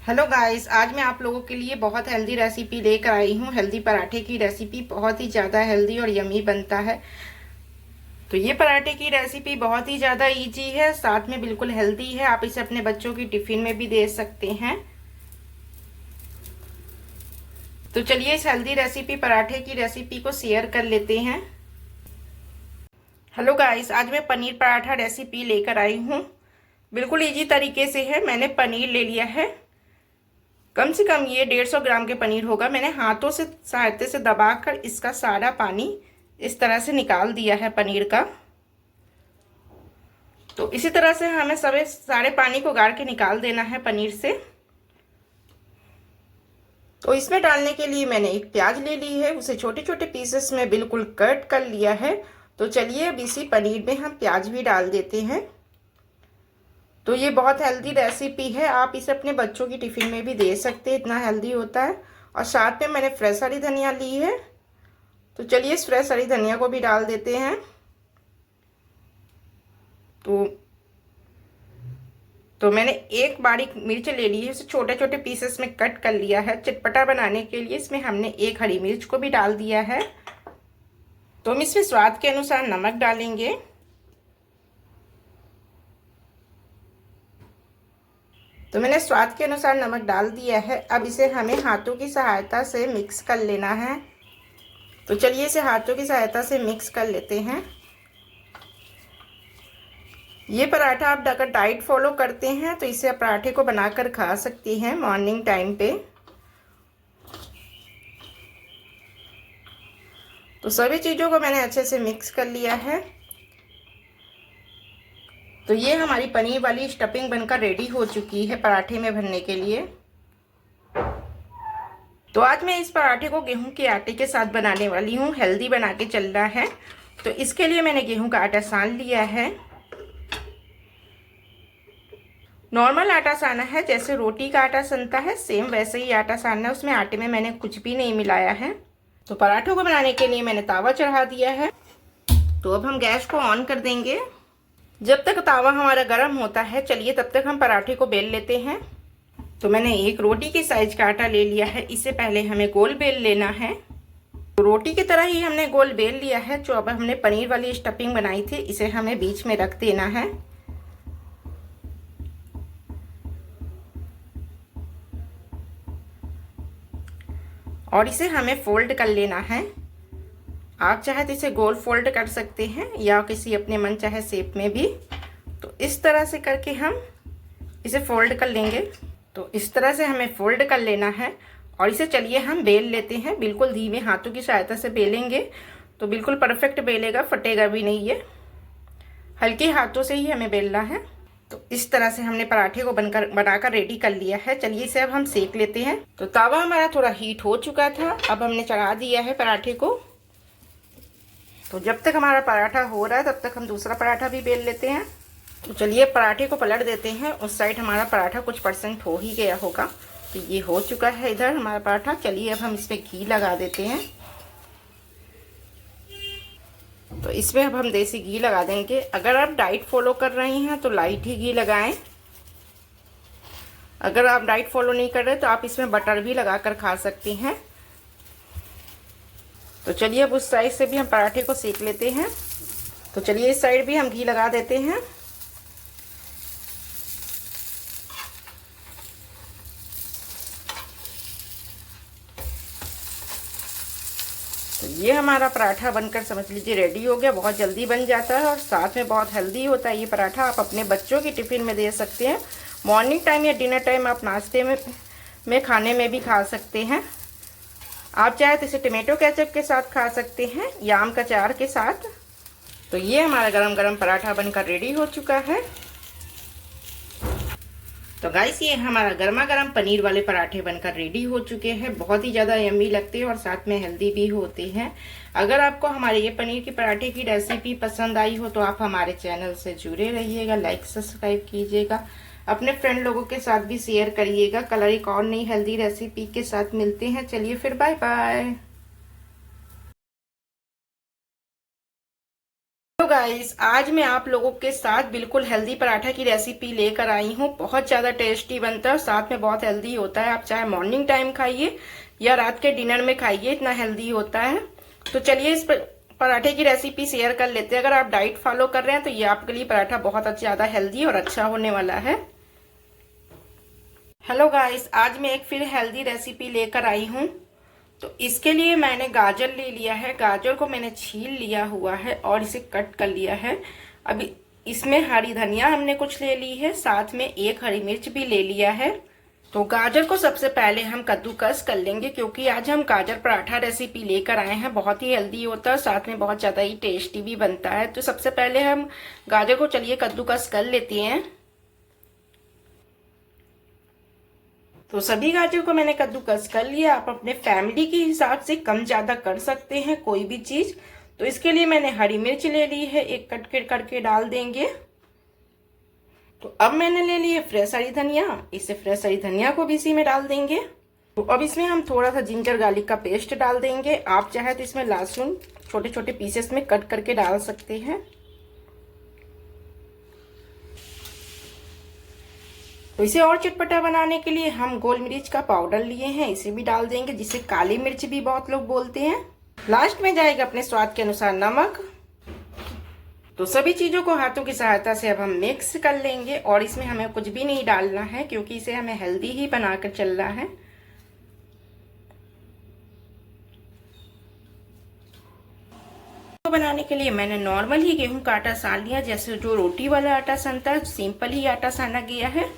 Hello guys, आज मैं आप लोगों के लिए बहुत हेल्दी रेसिपी लेकर आई हूँ। हेल्दी पराठे की रेसिपी बहुत ही ज़्यादा हेल्दी और यमी बनता है। तो ये पराठे की रेसिपी बहुत ही ज़्यादा इजी है, साथ में बिल्कुल हेल्दी है। आप इसे अपने बच्चों की टिफिन में भी दे सकते हैं। तो चलिए इस हेल्दी रेसिपी पराठे की रेसिपी को शेयर कर लेते हैं। हेलो गाइस, आज मैं पनीर पराठा रेसिपी लेकर आई हूँ। बिल्कुल इजी तरीके से है। मैंने पनीर ले लिया है, कम से कम ये 150 ग्राम के पनीर होगा। मैंने हाथों से सहायता से दबाकर इसका सारा पानी इस तरह से निकाल दिया है पनीर का। तो इसी तरह से हमें सारे पानी को गाड़ के निकाल देना है पनीर से। तो इसमें डालने के लिए मैंने एक प्याज ले ली है, उसे छोटे छोटे पीसेस में बिल्कुल कट कर लिया है। तो चलिए अब इसी पनीर में हम प्याज भी डाल देते हैं। तो ये बहुत हेल्दी रेसिपी है, आप इसे अपने बच्चों की टिफिन में भी दे सकते हैं, इतना हेल्दी होता है। और साथ में मैंने फ्रेश हरी धनिया ली है। तो चलिए इस फ्रेश हरी धनिया को भी डाल देते हैं। तो मैंने एक बारीक मिर्च ले ली है, इसे छोटे छोटे पीसेस में कट कर लिया है। चटपटा बनाने के लिए इसमें हमने एक हरी मिर्च को भी डाल दिया है। तो हम इसमें स्वाद के अनुसार नमक डालेंगे। तो मैंने स्वाद के अनुसार नमक डाल दिया है। अब इसे हमें हाथों की सहायता से मिक्स कर लेना है। तो चलिए इसे हाथों की सहायता से मिक्स कर लेते हैं। ये पराठा आप अगर डाइट फॉलो करते हैं तो इसे आप पराठे को बनाकर खा सकती हैं मॉर्निंग टाइम पे। तो सभी चीज़ों को मैंने अच्छे से मिक्स कर लिया है। तो ये हमारी पनीर वाली स्टफिंग बनकर रेडी हो चुकी है पराठे में भरने के लिए। तो आज मैं इस पराठे को गेहूं के आटे के साथ बनाने वाली हूँ, हेल्दी बना के चल रहा है। तो इसके लिए मैंने गेहूं का आटा सान लिया है। नॉर्मल आटा साना है, जैसे रोटी का आटा सनता है सेम वैसे ही आटा सानना है। उसमें आटे में मैंने कुछ भी नहीं मिलाया है। तो पराठों को बनाने के लिए मैंने तावा चढ़ा दिया है। तो अब हम गैस को ऑन कर देंगे। जब तक तावा हमारा गर्म होता है, चलिए तब तक हम पराठे को बेल लेते हैं। तो मैंने एक रोटी के साइज का आटा ले लिया है। इससे पहले हमें गोल बेल लेना है। तो रोटी की तरह ही हमने गोल बेल लिया है। जो अब हमने पनीर वाली स्टफिंग बनाई थी, इसे हमें बीच में रख देना है। और इसे हमें फोल्ड कर लेना है। आप चाहे तो इसे गोल फोल्ड कर सकते हैं या किसी अपने मन चाहे शेप में भी। तो इस तरह से करके हम इसे फोल्ड कर लेंगे। तो इस तरह से हमें फोल्ड कर लेना है। और इसे चलिए हम बेल लेते हैं। बिल्कुल धीमे हाथों की सहायता से बेलेंगे तो बिल्कुल परफेक्ट बेलेगा, फटेगा भी नहीं। ये हल्के हाथों से ही हमें बेलना है। तो इस तरह से हमने पराठे को बनाकर रेडी कर लिया है। चलिए इसे अब हम सेक लेते हैं। तो तावा हमारा थोड़ा हीट हो चुका था, अब हमने चढ़ा दिया है पराठे को। तो जब तक हमारा पराठा हो रहा है तब तक हम दूसरा पराठा भी बेल लेते हैं। तो चलिए पराठे को पलट देते हैं। उस साइड हमारा पराठा कुछ परसेंट हो ही गया होगा। तो ये हो चुका है इधर हमारा पराठा। चलिए अब हम इस पर घी लगा देते हैं। तो इसमें अब हम देसी घी लगा देंगे। अगर आप डाइट फॉलो कर रहे हैं तो लाइट ही घी लगाएं। अगर आप डाइट फॉलो नहीं कर रहे तो आप इसमें बटर भी लगा कर खा सकती हैं। तो चलिए अब उस साइड से भी हम पराठे को सेक लेते हैं। तो चलिए इस साइड भी हम घी लगा देते हैं। तो ये हमारा पराठा बनकर समझ लीजिए रेडी हो गया। बहुत जल्दी बन जाता है और साथ में बहुत हेल्दी होता है ये पराठा। आप अपने बच्चों की टिफ़िन में दे सकते हैं। मॉर्निंग टाइम या डिनर टाइम आप नाश्ते में खाने में भी खा सकते हैं। आप चाहे तो इसे टमाटो केचप के साथ खा सकते हैं या आम का अचार के साथ। तो ये हमारा गरम गरम पराठा बनकर रेडी हो चुका है। तो गाइस ये हमारा गर्मा गर्म पनीर वाले पराठे बनकर रेडी हो चुके हैं। बहुत ही ज़्यादा यम्मी लगते हैं और साथ में हेल्दी भी होते हैं। अगर आपको हमारे ये पनीर के पराठे की रेसिपी पसंद आई हो तो आप हमारे चैनल से जुड़े रहिएगा, लाइक सब्सक्राइब कीजिएगा, अपने फ्रेंड लोगों के साथ भी शेयर करिएगा। कल एक और नई हेल्दी रेसिपी के साथ मिलते हैं। चलिए फिर बाय बाय। गाइस, आज मैं आप लोगों के साथ बिल्कुल हेल्दी पराठा की रेसिपी लेकर आई हूँ। बहुत ज़्यादा टेस्टी बनता है और साथ में बहुत हेल्दी होता है। आप चाहे मॉर्निंग टाइम खाइए या रात के डिनर में खाइए, इतना हेल्दी होता है। तो चलिए इस पराठे की रेसिपी शेयर कर लेते हैं। अगर आप डाइट फॉलो कर रहे हैं तो ये आपके लिए पराठा बहुत ज़्यादा हेल्दी और अच्छा होने वाला है। हेलो गाइस, आज मैं एक फिर हेल्दी रेसिपी लेकर आई हूँ। तो इसके लिए मैंने गाजर ले लिया है। गाजर को मैंने छील लिया हुआ है और इसे कट कर लिया है। अभी इसमें हरी धनिया हमने कुछ ले ली है, साथ में एक हरी मिर्च भी ले लिया है। तो गाजर को सबसे पहले हम कद्दूकस कर लेंगे, क्योंकि आज हम गाजर पराठा रेसिपी लेकर आए हैं। बहुत ही हेल्दी होता है, साथ में बहुत ज़्यादा ही टेस्टी भी बनता है। तो सबसे पहले हम गाजर को चलिए कद्दूकस कर लेते हैं। तो सभी गाजर को मैंने कद्दूकस कर लिया। आप अपने फैमिली के हिसाब से कम ज़्यादा कर सकते हैं कोई भी चीज़। तो इसके लिए मैंने हरी मिर्च ले ली है, एक कट करके डाल देंगे। तो अब मैंने ले ली है फ्रेश हरी धनिया, इसे फ्रेश हरी धनिया को भी इसी में डाल देंगे। तो अब इसमें हम थोड़ा सा जिंजर गार्लिक का पेस्ट डाल देंगे। आप चाहे तो इसमें लहसुन छोटे छोटे पीसेस में कट करके डाल सकते हैं। तो इसे और चटपटा बनाने के लिए हम गोल मिर्च का पाउडर लिए हैं, इसे भी डाल देंगे, जिसे काली मिर्च भी बहुत लोग बोलते हैं। लास्ट में जाएगा अपने स्वाद के अनुसार नमक। तो सभी चीज़ों को हाथों की सहायता से अब हम मिक्स कर लेंगे और इसमें हमें कुछ भी नहीं डालना है, क्योंकि इसे हमें हेल्दी ही बनाकर चलना है। तो बनाने के लिए मैंने नॉर्मल ही गेहूं का आटा सान लिया, जैसे जो रोटी वाला आटा सानता है, सिंपल ही आटा साना गया है।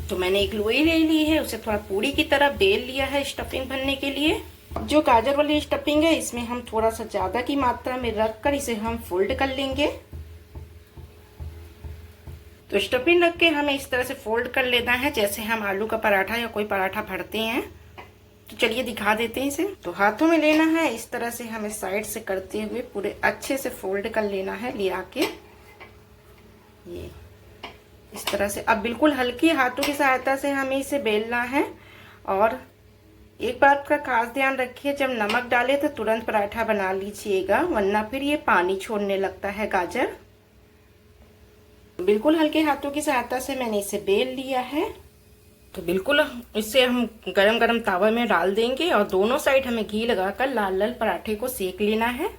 तो मैंने एक लोई ले ली है, उसे थोड़ा पूरी की तरह बेल लिया है स्टफिंग भरने के लिए। जो गाजर वाली स्टफिंग है, इसमें हम थोड़ा सा ज्यादा की मात्रा में रखकर इसे हम फोल्ड कर लेंगे। तो स्टफिंग रख के हमें इस तरह से फोल्ड कर लेना है, जैसे हम आलू का पराठा या कोई पराठा भरते हैं। तो चलिए दिखा देते हैं इसे। तो हाथों में लेना है, इस तरह से हमें साइड से करते हुए पूरे अच्छे से फोल्ड कर लेना है, लिया के ये इस तरह से। अब बिल्कुल हल्की हाथों की सहायता से हमें इसे बेलना है। और एक बात का खास ध्यान रखिए, जब नमक डाले तो तुरंत पराठा बना लीजिएगा, वरना फिर ये पानी छोड़ने लगता है गाजर। बिल्कुल हल्के हाथों की सहायता से मैंने इसे बेल लिया है। तो बिल्कुल इसे हम गरम गरम तावा में डाल देंगे और दोनों साइड हमें घी लगाकर लाल लाल पराठे को सेक लेना है।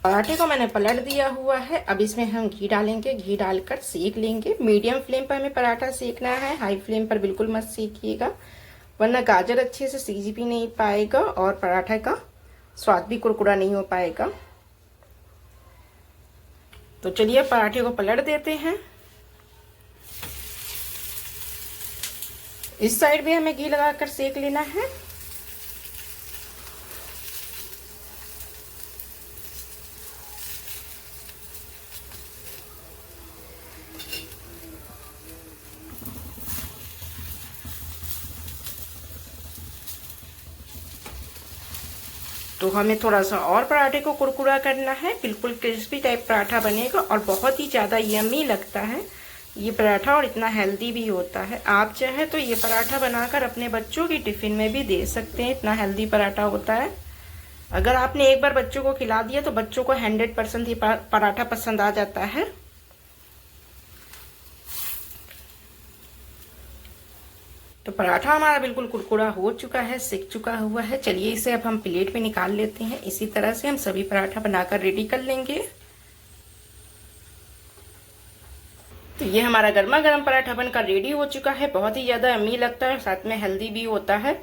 पराठे को मैंने पलट दिया हुआ है। अब इसमें हम घी डालेंगे, घी डालकर सेक लेंगे। मीडियम फ्लेम पर हमें पराठा सेकना है, हाई फ्लेम पर बिल्कुल मत सेकिएगा, वरना गाजर अच्छे से सीज भी नहीं पाएगा और पराठे का स्वाद भी कुरकुरा नहीं हो पाएगा। तो चलिए पराठे को पलट देते हैं। इस साइड भी हमें घी लगाकर सेक लेना है। तो हमें थोड़ा सा और पराठे को कुरकुरा करना है, बिल्कुल क्रिस्पी टाइप पराठा बनेगा और बहुत ही ज़्यादा यम्मी लगता है ये पराठा और इतना हेल्दी भी होता है। आप चाहे तो ये पराठा बनाकर अपने बच्चों की टिफ़िन में भी दे सकते हैं, इतना हेल्दी पराठा होता है। अगर आपने एक बार बच्चों को खिला दिया तो बच्चों को 100% ये पराठा पसंद आ जाता है। तो पराठा हमारा बिल्कुल कुरकुरा हो चुका है, सिक चुका हुआ है। चलिए इसे अब हम प्लेट में निकाल लेते हैं। इसी तरह से हम सभी पराठा बनाकर रेडी कर लेंगे। तो ये हमारा गर्मा गर्म पराठा बनकर रेडी हो चुका है। बहुत ही ज़्यादा यम्मी लगता है, साथ में हेल्दी भी होता है।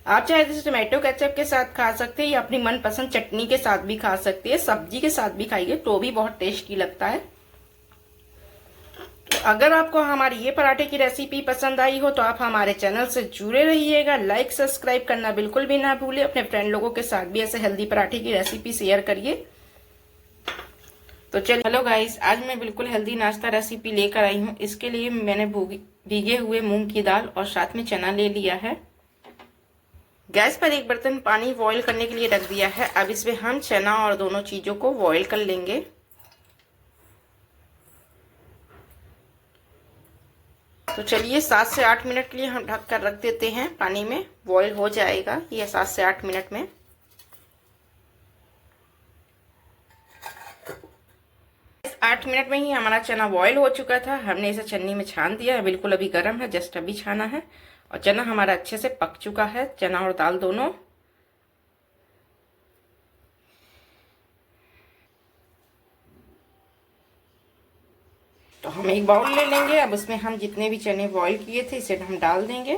आप चाहे तो टोमेटो केचप के साथ खा सकते हैं या अपनी मनपसंद चटनी के साथ भी खा सकते हैं, सब्जी के साथ भी खाइए तो भी बहुत टेस्टी लगता है। तो अगर आपको हमारी ये पराठे की रेसिपी पसंद आई हो तो आप हमारे चैनल से जुड़े रहिएगा। लाइक सब्सक्राइब करना बिल्कुल भी ना भूलिए। अपने फ्रेंड लोगों के साथ भी ऐसे हेल्दी पराठे की रेसिपी शेयर करिए। तो चलिए, हेलो गाइस, आज मैं बिल्कुल हेल्दी नाश्ता रेसिपी लेकर आई हूँ। इसके लिए मैंने भीगे हुए मूंग की दाल और साथ में चना ले लिया है। गैस पर एक बर्तन पानी बॉईल करने के लिए रख दिया है। अब इसमें हम चना और दोनों चीज़ों को बॉईल कर लेंगे। तो चलिए 7 से 8 मिनट के लिए हम ढक कर रख देते हैं, पानी में बॉईल हो जाएगा ये 7 से 8 मिनट में। 8 मिनट में ही हमारा चना बॉईल हो चुका था। हमने इसे छन्नी में छान दिया है, बिल्कुल अभी गर्म है, जस्ट अभी छाना है। और चना हमारा अच्छे से पक चुका है, चना और दाल दोनों। तो हम एक बाउल ले लेंगे। अब उसमें हम जितने भी चने बॉईल किए थे इसे हम डाल देंगे।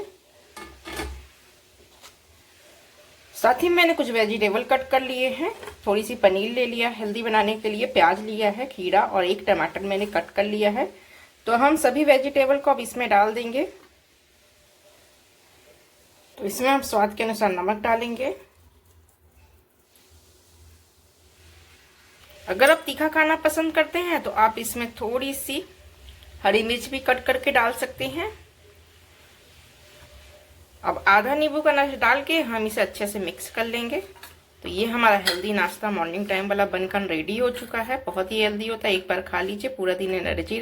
साथ ही मैंने कुछ वेजिटेबल कट कर लिए हैं। थोड़ी सी पनीर ले लिया हेल्दी बनाने के लिए, प्याज लिया है, खीरा और एक टमाटर मैंने कट कर लिया है। तो हम सभी वेजिटेबल को अब इसमें डाल देंगे। तो इसमें हम स्वाद के अनुसार नमक डालेंगे। अगर आप तीखा खाना पसंद करते हैं तो आप इसमें थोड़ी सी हरी मिर्च भी कट करके डाल सकते हैं। अब आधा नींबू का रस डाल के हम इसे अच्छे से मिक्स कर लेंगे। तो ये हमारा हेल्दी नाश्ता मॉर्निंग टाइम वाला बनकर रेडी हो चुका है। बहुत ही हेल्दी होता है, एक बार खा लीजिए, पूरा दिन एनर्जी